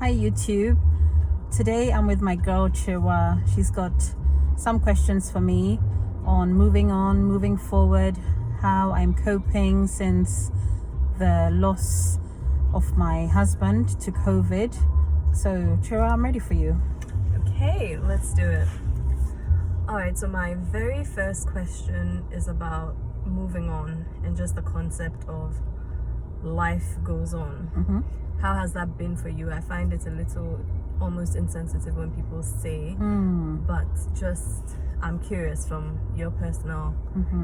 Hi YouTube. Today I'm with my girl Chirwa. She's got some questions for me on moving forward, how I'm coping since the loss of my husband to COVID. So Chirwa, I'm ready for you. Okay, let's do it. Alright, so my very first question is about moving on and just the concept of life goes on. Mm-hmm. How has that been for you? I find it a little almost insensitive when people say, but just I'm curious from your personal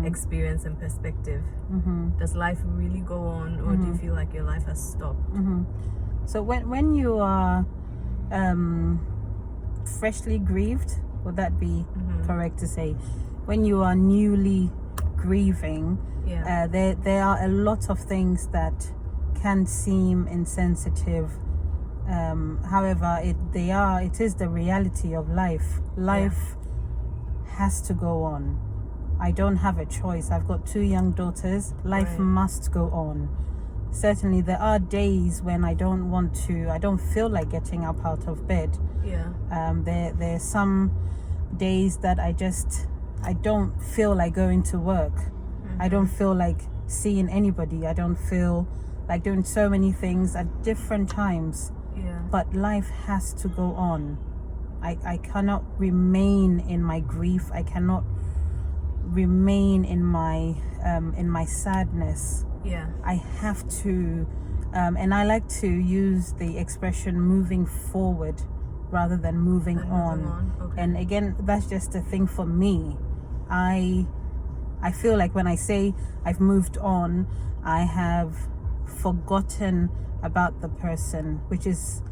experience and perspective. Does life really go on, or do you feel like your life has stopped? So when you are freshly grieved, would that be correct to say? When you are newly grieving, Yeah. there are a lot of things that can seem insensitive. However, it is the reality of life. Life has to go on. I don't have a choice. I've got 2 young daughters. Life must go on. Certainly, there are days when I don't feel like getting up out of bed. Yeah. There's some days that I don't feel like going to work. I don't feel like seeing anybody. I don't feel like doing so many things at different times. Yeah. But life has to go on. I cannot remain in my grief. I cannot remain in my sadness. Yeah. I have to, and I like to use the expression moving forward rather than moving on. Okay. And again, that's just a thing for me. I feel like when I say I've moved on, I have forgotten about the person, which is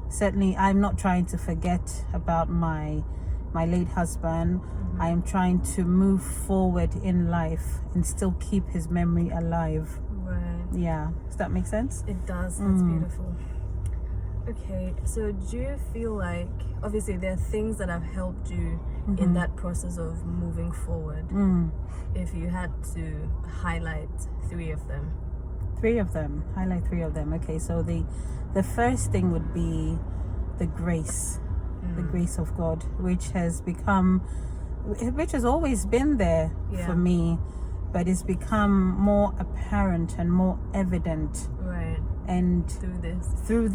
certainly, I'm not trying to forget about my late husband. I am trying to move forward in life and still keep his memory alive. Right. Yeah, does that make sense? It does. That's beautiful. Okay, so do you feel like, obviously there are things that have helped you in that process of moving forward? If you had to highlight 3 of them. 3 of them. Highlight 3 of them. Okay, so the first thing would be the grace of God, which has always been there for me, but it's become more apparent and more evident. Right. And through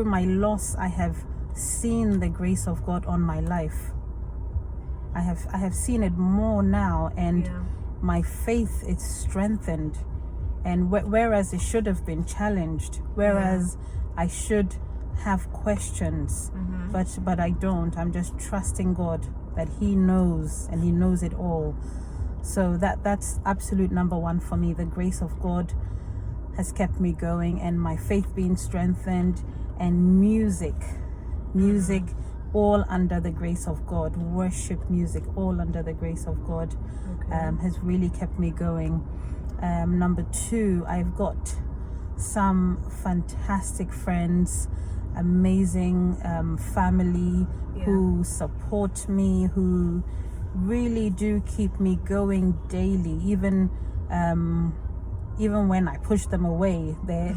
my loss, I have seen the grace of God on my life. I have seen it more now, and my faith is strengthened. And whereas it should have been challenged, whereas I should have questions, but I don't. I'm just trusting God that He knows, and He knows it all. So that's absolute number 1 for me. The grace of God has kept me going, and my faith being strengthened, and music all under the grace of God. Worship music all under the grace of God has really kept me going. Number 2, I've got some fantastic friends, amazing family who support me, who really do keep me going daily, even when I push them away. They're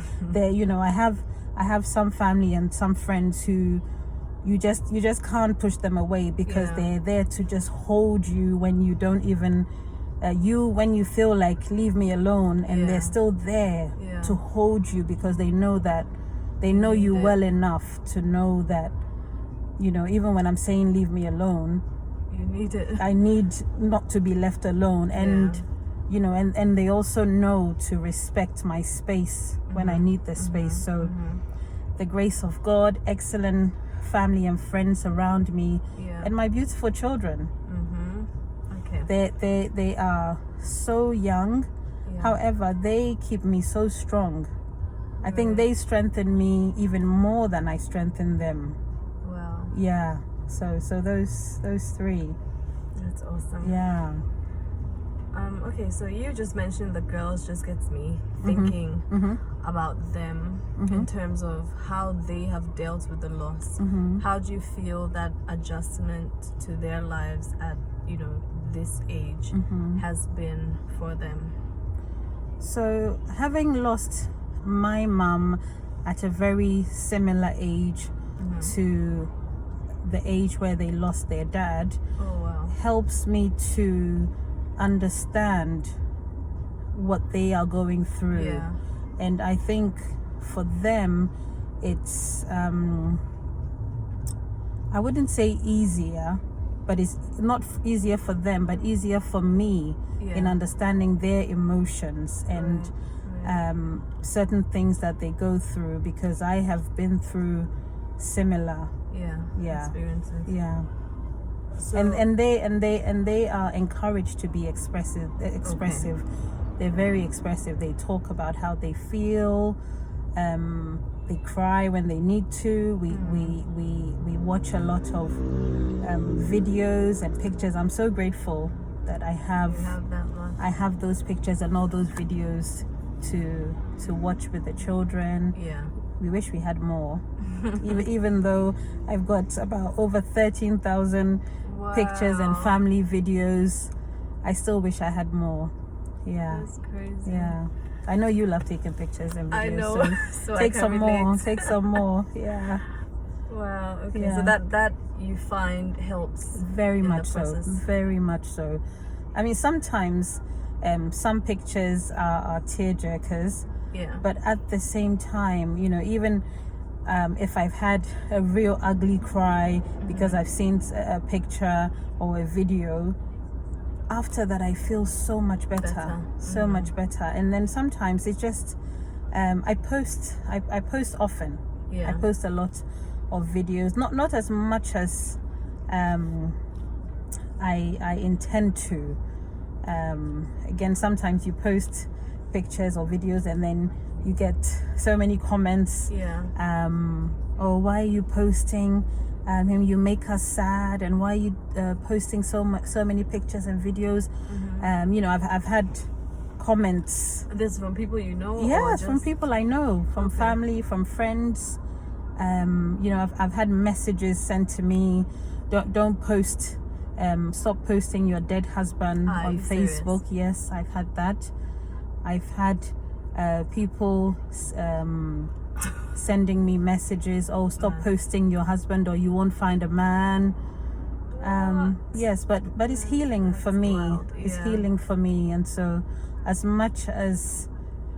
I have some family and some friends who you just can't push them away, because they're there to just hold you when you don't even when you feel like leave me alone, and they're still there to hold you, because they know you well enough to know that, even when I'm saying leave me alone, you need it. I need not to be left alone. And and they also know to respect my space when I need the space. So the grace of God, excellent family and friends around me, and my beautiful children. They are so young, however they keep me so strong. I think they strengthen me even more than I strengthen them. Wow. Yeah. So those 3. That's awesome. Yeah. Okay, so you just mentioned the girls, just gets me thinking about them in terms of how they have dealt with the loss. How do you feel that adjustment to their lives at this age has been for them? So having lost my mom at a very similar age to the age where they lost their dad, helps me to understand what they are going through. Yeah. And I think for them, it's I wouldn't say easier, but it's not easier for them, but easier for me in understanding their emotions and certain things that they go through, because I have been through similar experiences. Yeah. So, and they are encouraged to be expressive. They're very expressive. They talk about how they feel. They cry when they need to. We watch a lot of videos and pictures. I'm so grateful that I have those pictures and all those videos to watch with the children. Yeah. We wish we had more. even though I've got about over 13,000 pictures and family videos, I still wish I had more. Yeah. That's crazy. Yeah. I know you love taking pictures and videos. I know. So take some more. Take some more. Yeah. Wow. Okay. Yeah. So that you find helps very in much the process. so. Very much so. I mean, sometimes some pictures are tear jerkers. Yeah. But at the same time, you know, even if I've had a real ugly cry because I've seen a picture or a video, after that I feel so much better. So much better. And then sometimes it's just I post often. Yeah. I post a lot of videos, not as much as I intend to. Again, sometimes you post pictures or videos and then you get so many comments. Oh, why are you posting you make us sad, and why are you posting so many pictures and videos? You know, I've had comments. This from people you know? Yes, from people I know, from family, from friends. You know, I've had messages sent to me, don't post, stop posting your dead husband on Facebook. Serious? Yes, I've had that. I've had people sending me messages, oh, stop posting your husband or you won't find a man. Yes, but it's healing for me. It's healing for me. And so as much as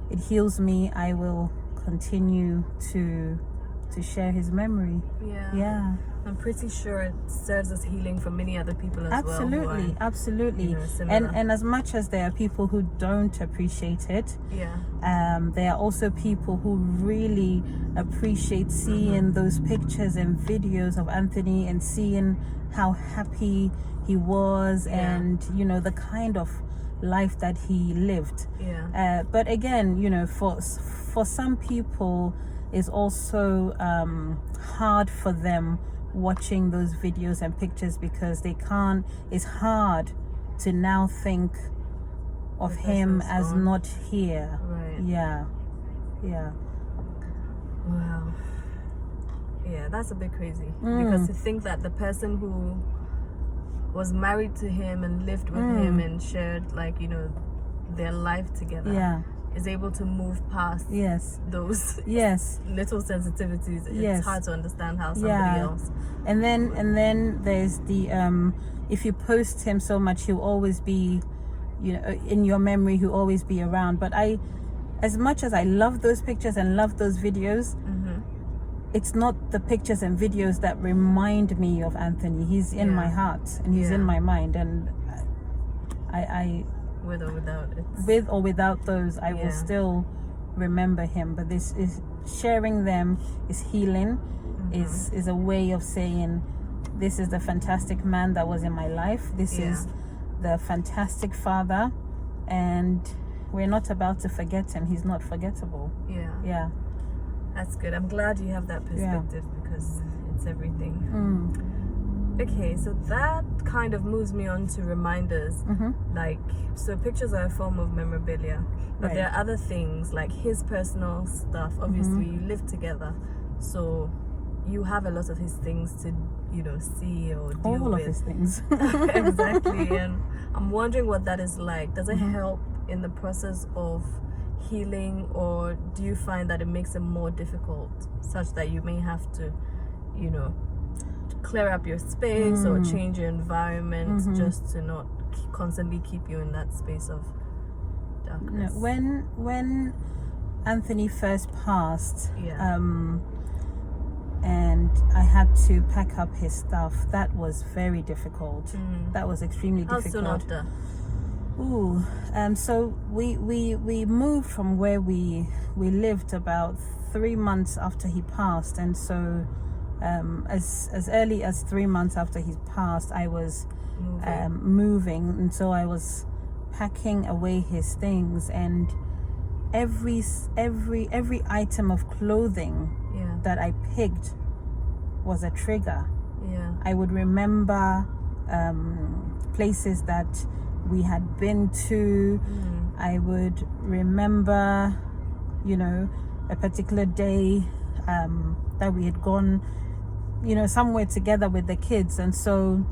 it heals me, I will continue to share his memory. Yeah. I'm pretty sure it serves as healing for many other people as well. Absolutely. You know, and as much as there are people who don't appreciate it, there are also people who really appreciate seeing those pictures and videos of Anthony and seeing how happy he was and, you know, the kind of life that he lived. But again, you know, for some people, it's also hard for them watching those videos and pictures because it's hard to now think of him as not here. Yeah. Wow. Yeah, that's a bit crazy. Because to think that the person who was married to him and lived with him and shared, like, you know, their life together is able to move past those little sensitivities. It's hard to understand how somebody else. And then there's the if you post him so much, he'll always be, you know, in your memory, he'll always be around. But as much as I love those pictures and love those videos, it's not the pictures and videos that remind me of Anthony. He's in my heart and he's in my mind, and I with or without it. With or without those, I will still remember him. But this is sharing them is healing, is a way of saying, this is the fantastic man that was in my life. This is the fantastic father, and we're not about to forget him. He's not forgettable. Yeah. That's good. I'm glad you have that perspective because it's everything. Okay, so that kind of moves me on to reminders. Like, so pictures are a form of memorabilia, but there are other things like his personal stuff. Obviously, you live together, so you have a lot of his things to, you know, see or deal with. All of his things. Exactly. And I'm wondering what that is like. Does it help in the process of healing, or do you find that it makes it more difficult, such that you may have to, you know, clear up your space or change your environment just to not constantly keep you in that space of darkness? No, when Anthony first passed, and I had to pack up his stuff, that was very difficult. That was extremely difficult. How soon after? So we moved from where we lived about 3 months after he passed, and so as early as 3 months after he passed, I was moving, and so I was packing away his things, and every item of clothing that I picked was a trigger. I would remember places that we had been to. I would remember, you know, a particular day that we had gone, you know, somewhere together with the kids, and so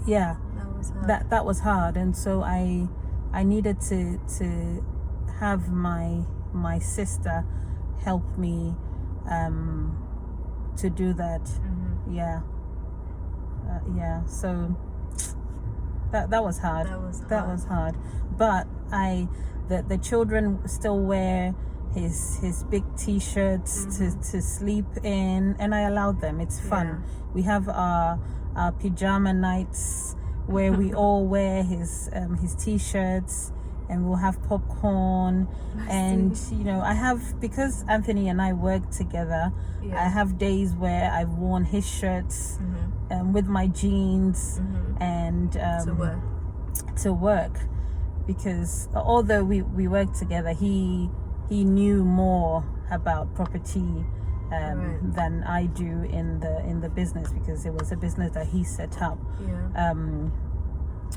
that was hard. And so I needed to have my sister help me to do that. So that was hard. That was hard. But the children still wear his big t-shirts to sleep in, and I allowed them. It's fun. We have our pajama nights where we all wear his t-shirts, and we'll have popcorn. And you know, because Anthony and I work together, I have days where I've worn his shirts with my jeans and to work, because although we work together, he knew more about property than I do in the business, because it was a business that he set up.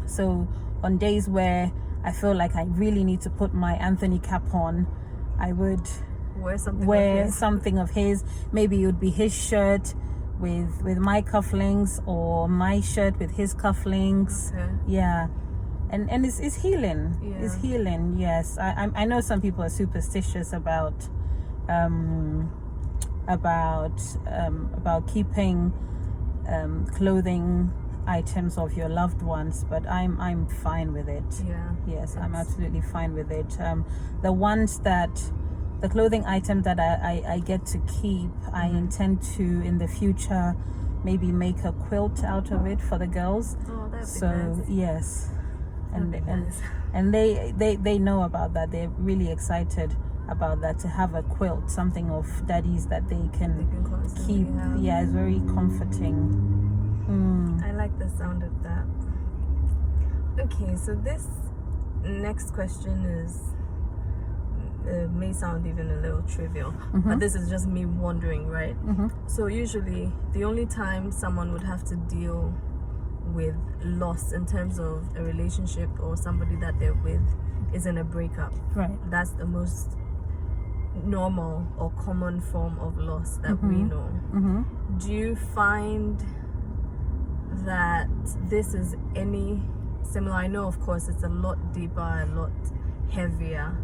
So on days where I feel like I really need to put my Anthony cap on, I would wear something of his. Maybe it would be his shirt with my cufflinks, or my shirt with his cufflinks. And it's healing. It's healing. Yes, I know some people are superstitious about keeping clothing items of your loved ones, but I'm fine with it. Yes, I'm absolutely fine with it. The clothing item that I get to keep, I intend to in the future maybe make a quilt out of it for the girls. That'd be nice. Yes, and they know about that. They're really excited about that, to have a quilt, something of daddy's that they can keep. It's very comforting. I like the sound of that. Okay, so this next question may sound even a little trivial, but this is just me wondering, right? So usually the only time someone would have to deal with loss in terms of a relationship or somebody that they're with is in a breakup. That's the most normal or common form of loss that we know. Do you find that this is any similar? I know, of course, it's a lot deeper, a lot heavier,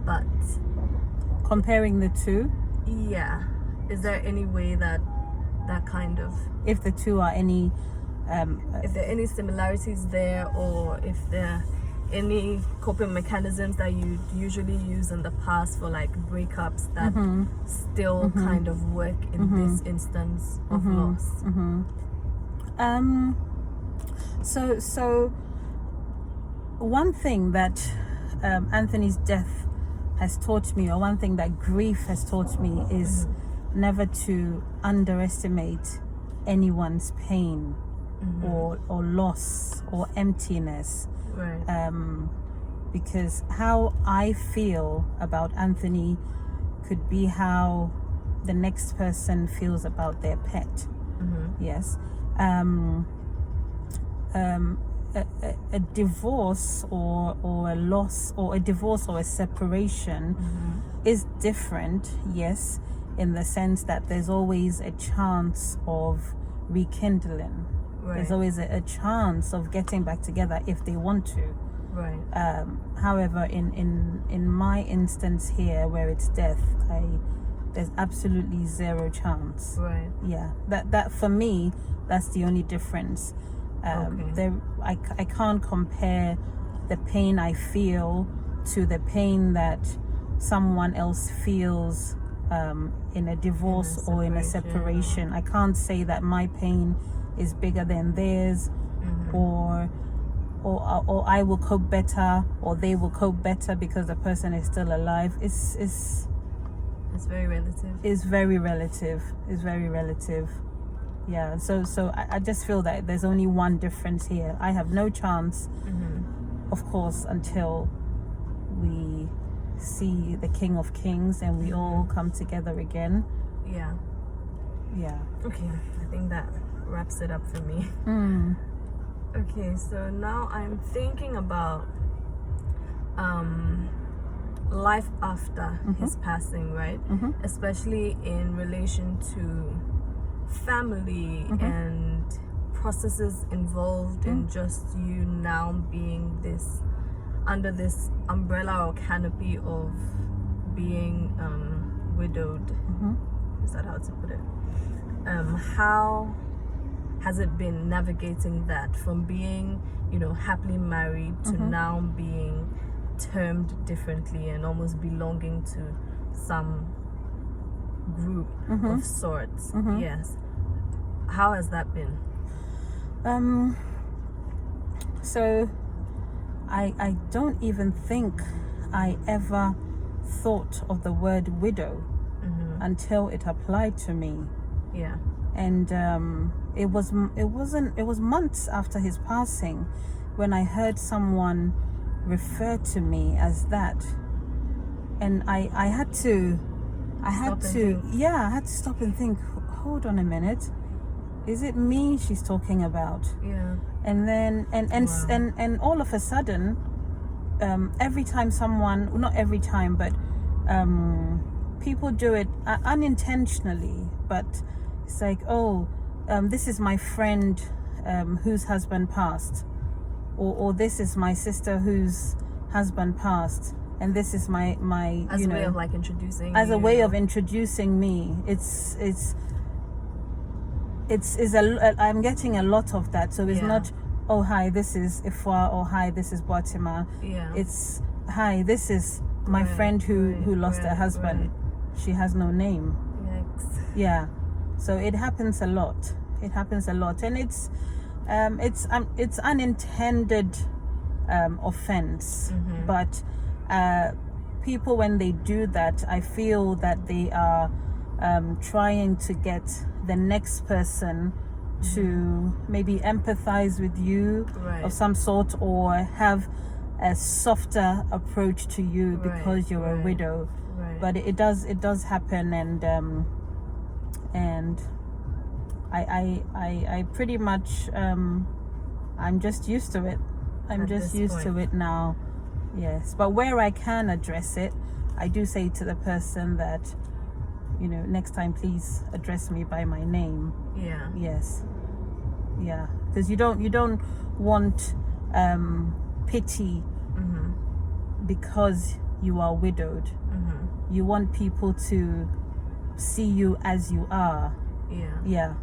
but comparing the two, is there any way that kind of, if the two are any if there are any similarities there, or if there are any coping mechanisms that you usually use in the past for like breakups that still kind of work in this instance of loss? So one thing that Anthony's death has taught me, or one thing that grief has taught me, is never to underestimate anyone's pain or loss or emptiness. Because how I feel about Anthony could be how the next person feels about their pet. Yes. A divorce or a loss, or a divorce or a separation is different, yes, in the sense that there's always a chance of rekindling. There's always a chance of getting back together if they want to. Right. However, in my instance here, where it's death, there's absolutely zero chance. Right. Yeah, that for me, that's the only difference. Okay. I can't compare the pain I feel to the pain that someone else feels in a divorce or in a separation. I can't say that my pain is bigger than theirs, or I will cope better, or they will cope better because the person is still alive. It's very relative. It's very relative. It's very relative. Yeah. So I just feel that there's only one difference here. I have no chance, of course, until we see the King of Kings and we all come together again. Yeah. Yeah. Okay. I think that wraps it up for me. Okay, so now I'm thinking about life after his passing, right? Especially in relation to family and processes involved in just you now being this under this umbrella or canopy of being widowed. Is that how to put it? How has it been navigating that from being, happily married to now being termed differently and almost belonging to some group of sorts? Yes. How has that been? So I don't even think I ever thought of the word widow until it applied to me. Yeah. And it was months after his passing when I heard someone refer to me as that, and I had to stop and think, hold on a minute, is it me she's talking about? Yeah. And then and all of a sudden, every time someone, not every time, but people do it unintentionally, but it's like, this is my friend whose husband passed, or this is my sister whose husband passed, and this is my as a way of like introducing as a way of introducing me. I'm getting a lot of that. So it's not, oh hi, this is Ifwa, or hi, this is Boatima. Yeah. It's, hi, this is my friend who lost her husband. She has no name. Yikes. Yeah. So it happens a lot. And it's unintended offense. But people, when they do that, I feel that they are trying to get the next person to maybe empathize with you of some sort, or have a softer approach to you because you're a widow. But it does happen, and I pretty much I'm just used to it. I'm just used to it now. Yes. But where I can address it, I do say to the person that, next time please address me by my name. Yeah. Yes. Yeah. Because you don't want pity because you are widowed. You want people to see you as you are. Yeah. Yeah.